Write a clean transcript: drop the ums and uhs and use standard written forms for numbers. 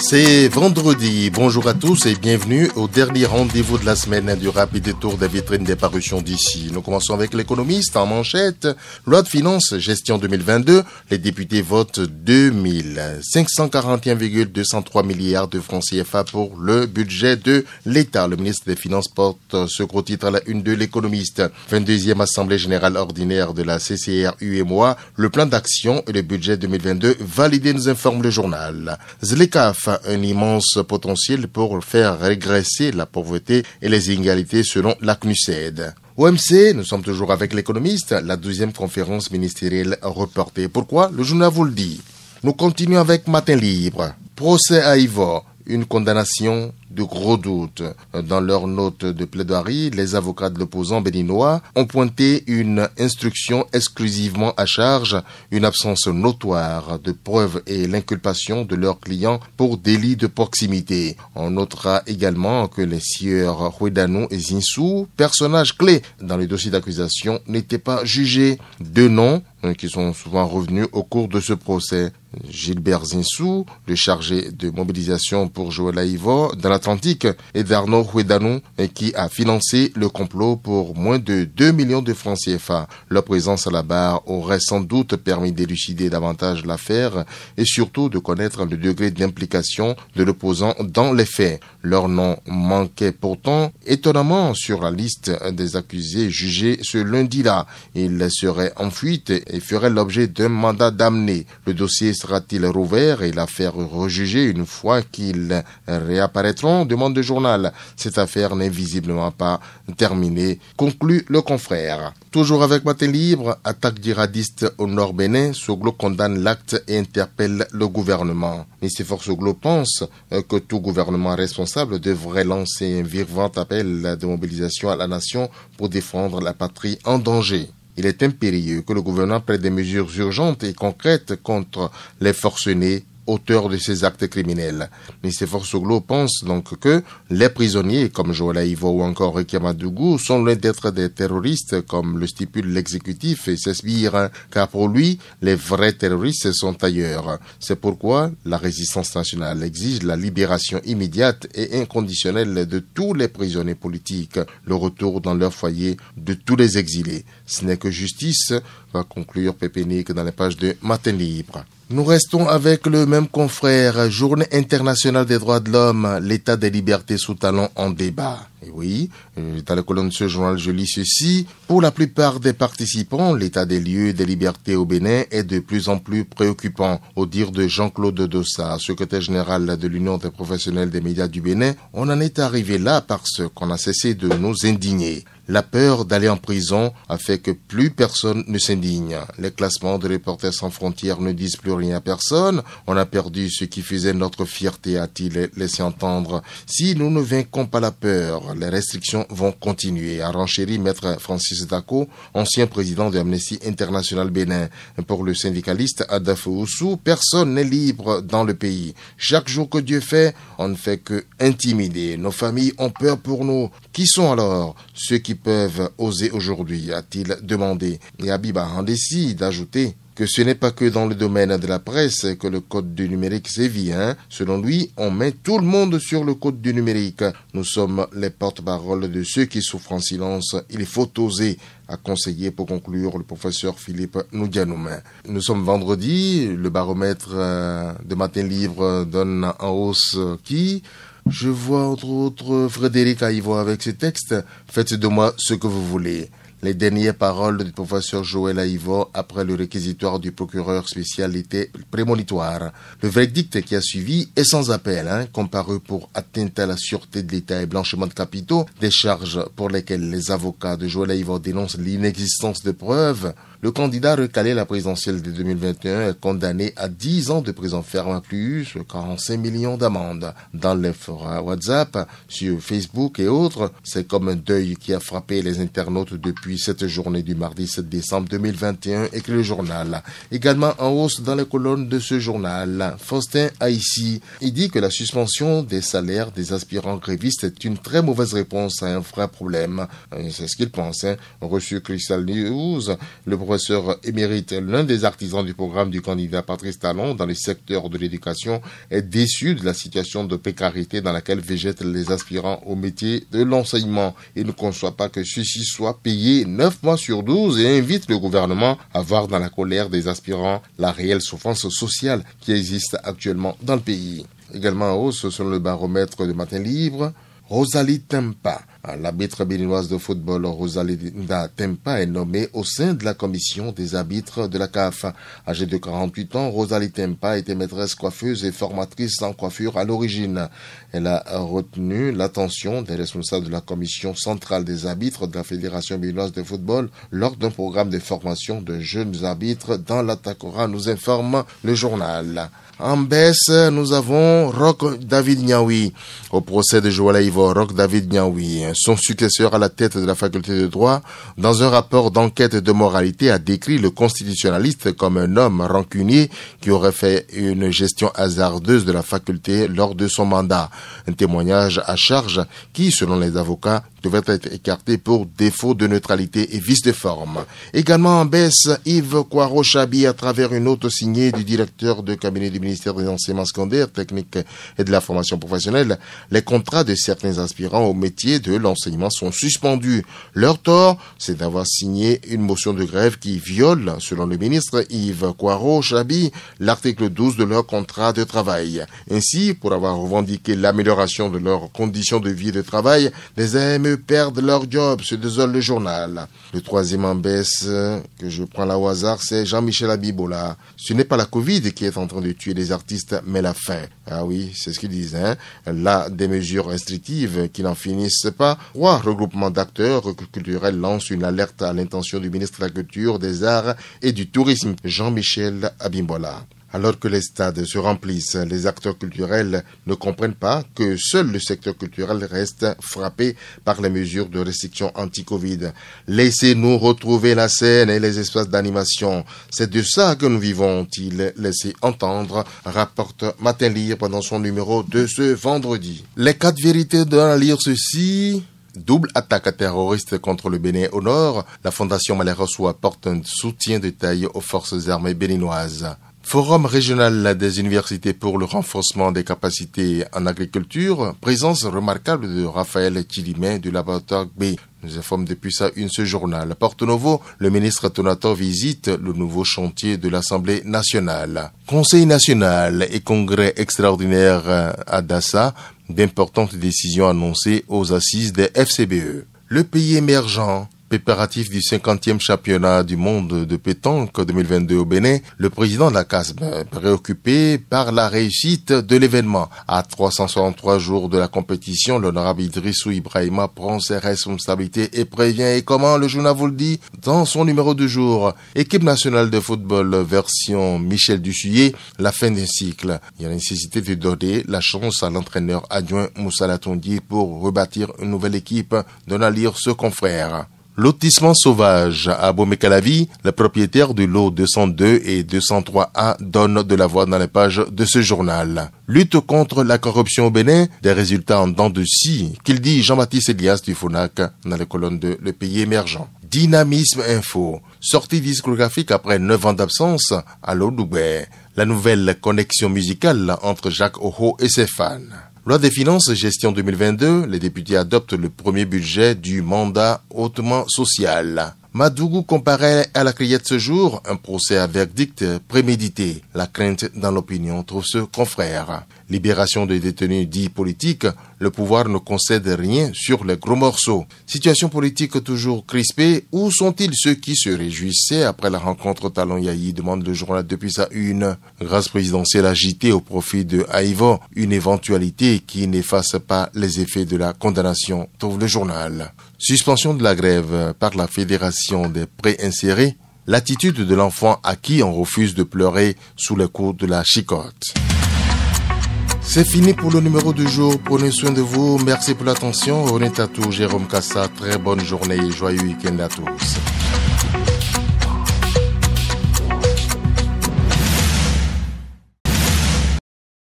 C'est vendredi. Bonjour à tous et bienvenue au dernier rendez-vous de la semaine du rapide tour des vitrines des parutions d'ici. Nous commençons avec l'économiste en manchette. Loi de finances, gestion 2022. Les députés votent 2541,203 milliards de francs CFA pour le budget de l'État. Le ministre des Finances porte ce gros titre à la une de l'économiste. 22e Assemblée générale ordinaire de la CCR-UMOA. Le plan d'action et le budget 2022 validé, nous informe le journal. ZLECAf, un immense potentiel pour faire régresser la pauvreté et les inégalités selon la CNUSED. OMC, nous sommes toujours avec l'économiste, la 12e conférence ministérielle reportée. Pourquoi? Le journal vous le dit. Nous continuons avec Matin Libre. Procès à Ivor. Une condamnation de gros doutes. Dans leur note de plaidoirie, les avocats de l'opposant béninois ont pointé une instruction exclusivement à charge, une absence notoire de preuves et l'inculpation de leurs clients pour délit de proximité. On notera également que les sieurs Huedano et Zinsou, personnages clés dans les dossiers d'accusation, n'étaient pas jugés. Deux noms qui sont souvent revenus au cours de ce procès. Gilbert Zinsou, le chargé de mobilisation pour Joël Ivor dans l'Atlantique, et d'Arnaud Huedano, qui a financé le complot pour moins de 2 millions de francs CFA. Leur présence à la barre aurait sans doute permis d'élucider davantage l'affaire et surtout de connaître le degré d'implication de l'opposant dans les faits. Leur nom manquait pourtant étonnamment sur la liste des accusés jugés ce lundi-là. Ils seraient en fuite et feraient l'objet d'un mandat d'amener. Le dossier sera-t-il rouvert et l'affaire rejugée une fois qu'ils réapparaîtront? Demande le journal. Cette affaire n'est visiblement pas terminée, conclut le confrère. Toujours avec Matin Libre, attaque djihadiste au nord Bénin, Soglo condamne l'acte et interpelle le gouvernement. Nicephore Soglo pense que tout gouvernement responsable devrait lancer un virulent appel de mobilisation à la nation pour défendre la patrie en danger. Il est impérieux que le gouvernement prenne des mesures urgentes et concrètes contre les forcenés auteurs de ces actes criminels. Nicephore Soglo pense donc que les prisonniers comme Joël Ivor ou encore Ricky Madougou sont loin d'être des terroristes comme le stipule l'exécutif et ses sbires, car pour lui, les vrais terroristes sont ailleurs. C'est pourquoi la résistance nationale exige la libération immédiate et inconditionnelle de tous les prisonniers politiques, le retour dans leur foyer de tous les exilés. Ce n'est que justice, va conclure Pépénique dans les pages de Matin Libre. Nous restons avec le même confrère. Journée internationale des droits de l'homme, l'état des libertés sous talon en débat. Et oui, dans la colonne de ce journal, je lis ceci. Pour la plupart des participants, l'état des lieux des libertés au Bénin est de plus en plus préoccupant. Au dire de Jean-Claude Dossa, secrétaire général de l'Union des professionnels des médias du Bénin, on en est arrivé là parce qu'on a cessé de nous indigner. La peur d'aller en prison a fait que plus personne ne s'indigne. Les classements de Reporters sans frontières ne disent plus rien à personne. On a perdu ce qui faisait notre fierté, a-t-il laissé entendre. Si nous ne vainquons pas la peur, les restrictions vont continuer, a renchéri Maître Francis Dako, ancien président de Amnesty International Bénin. Pour le syndicaliste Adafo Oussou, personne n'est libre dans le pays. Chaque jour que Dieu fait, on ne fait que intimider. Nos familles ont peur pour nous. Qui sont alors ceux qui peuvent oser aujourd'hui, a-t-il demandé. Et Abiba en décide d'ajouter que ce n'est pas que dans le domaine de la presse que le code du numérique sévit. Selon lui, on met tout le monde sur le code du numérique. Nous sommes les porte-parole de ceux qui souffrent en silence. Il faut oser, a conseillé pour conclure le professeur Philippe Noudianoum. Nous sommes vendredi, le baromètre de Matin Libre donne en hausse qui... Je vois entre autres Frédéric Aïvo avec ses textes. Faites de moi ce que vous voulez. Les dernières paroles du professeur Joël Aïvo après le réquisitoire du procureur spécial étaient prémonitoires. Le verdict qui a suivi est sans appel, comparu pour atteinte à la sûreté de l'État et blanchiment de capitaux, des charges pour lesquelles les avocats de Joël Aïvo dénoncent l'inexistence de preuves. Le candidat recalé à la présidentielle de 2021 est condamné à 10 ans de prison ferme plus 45 millions d'amendes. Dans les forums WhatsApp, sur Facebook et autres, c'est comme un deuil qui a frappé les internautes depuis depuis cette journée du mardi 7 décembre 2021, écrit le journal. Également en hausse dans les colonnes de ce journal, Faustin Haïssi, il dit que la suspension des salaires des aspirants grévistes est une très mauvaise réponse à un vrai problème. C'est ce qu'il pense. Reçu Crystal News, le professeur émérite, l'un des artisans du programme du candidat Patrice Talon dans le secteur de l'éducation, est déçu de la situation de précarité dans laquelle végètent les aspirants au métier de l'enseignement. Il ne conçoit pas que ceux-ci soient payés 9 mois sur 12 et invite le gouvernement à voir dans la colère des aspirants la réelle souffrance sociale qui existe actuellement dans le pays. Également en hausse, selon le baromètre de Matin Libre, Rosalie Tempa, l'arbitre béninoise de football Rosalinda Tempa est nommée au sein de la commission des arbitres de la CAF. Âgée de 48 ans, Rosalie Tempa était maîtresse coiffeuse et formatrice en coiffure à l'origine. Elle a retenu l'attention des responsables de la commission centrale des arbitres de la Fédération béninoise de football lors d'un programme de formation de jeunes arbitres dans l'Atakora, nous informe le journal. En baisse, nous avons Roch David Niaoui. Au procès de Joël Aïvo, Roch David Niaoui, son successeur à la tête de la faculté de droit, dans un rapport d'enquête de moralité, a décrit le constitutionnaliste comme un homme rancunier qui aurait fait une gestion hasardeuse de la faculté lors de son mandat. Un témoignage à charge qui, selon les avocats, devrait être écarté pour défaut de neutralité et vice de forme. Également en baisse, Yves Kouaro-Chabi, à travers une note signée du directeur de cabinet du ministère des enseignements secondaires, techniques et de la formation professionnelle, les contrats de certains aspirants au métier de l'enseignement sont suspendus. Leur tort, c'est d'avoir signé une motion de grève qui viole, selon le ministre Yves Kouaro-Chabi, l'article 12 de leur contrat de travail. Ainsi, pour avoir revendiqué l'amélioration de leurs conditions de vie et de travail, les AME perdent leur job, se désole le journal. Le troisième en baisse, que je prends là au hasard, c'est Jean-Michel Abibola. Ce n'est pas la Covid qui est en train de tuer les artistes, mais la faim. Ah oui, c'est ce qu'ils disent, Là, des mesures restrictives qui n'en finissent pas. Trois regroupements d'acteurs culturels lancent une alerte à l'intention du ministre de la Culture, des Arts et du Tourisme, Jean-Michel Abibola. Alors que les stades se remplissent, les acteurs culturels ne comprennent pas que seul le secteur culturel reste frappé par les mesures de restriction anti-Covid. Laissez-nous retrouver la scène et les espaces d'animation. C'est de ça que nous vivons, ont-ils laissé entendre, rapporte Matin Libre dans son numéro de ce vendredi. Les 4 vérités doivent lire ceci. Double attaque terroriste contre le Bénin au nord. La Fondation Malherosou apporte un soutien de taille aux forces armées béninoises. Forum régional des universités pour le renforcement des capacités en agriculture, présence remarquable de Raphaël Chilimé du laboratoire B. Nous informe depuis ça ce journal. Porto Novo, le ministre Tonato visite le nouveau chantier de l'Assemblée nationale. Conseil national et congrès extraordinaire à Dassa, d'importantes décisions annoncées aux assises des FCBE. Le pays émergent. Préparatif du 50e championnat du monde de pétanque 2022 au Bénin, le président de la CASB, préoccupé par la réussite de l'événement. À 363 jours de la compétition, l'honorable Idrissou Ibrahima prend ses responsabilités et prévient, et comment le journal vous le dit, dans son numéro du jour. Équipe nationale de football version Michel Dussuyer, la fin d'un cycle. Il y a la nécessité de donner la chance à l'entraîneur adjoint Moussa Latondi pour rebâtir une nouvelle équipe, donnant à lire ce confrère. Lotissement sauvage à Bomekalavi, le propriétaire du lot 202 et 203A donne de la voix dans les pages de ce journal. Lutte contre la corruption au Bénin, des résultats en dents de scie, qu'il dit Jean-Baptiste Elias du FONAC dans les colonnes de Le Pays émergent. Dynamisme Info, sortie discographique après 9 ans d'absence à l'Odoubé. La nouvelle connexion musicale entre Jacques Oho et ses fans. Loi des finances gestion 2022, les députés adoptent le premier budget du mandat hautement social. Madougou comparaît à la criette ce jour, un procès à verdict prémédité. La crainte dans l'opinion trouve ce confrère. Libération des détenus dits politiques, le pouvoir ne concède rien sur les gros morceaux. Situation politique toujours crispée, où sont-ils ceux qui se réjouissaient après la rencontre Talon-Yahi, demande le journal depuis sa une. Grâce présidentielle agitée au profit de Haïvo, une éventualité qui n'efface pas les effets de la condamnation, trouve le journal. Suspension de la grève par la Fédération des préinsérés, l'attitude de l'enfant à qui on refuse de pleurer sous les coups de la chicotte. C'est fini pour le numéro du jour. Prenez soin de vous. Merci pour l'attention. René Tatou, Jérôme Kassa. Très bonne journée et joyeux week-end à tous.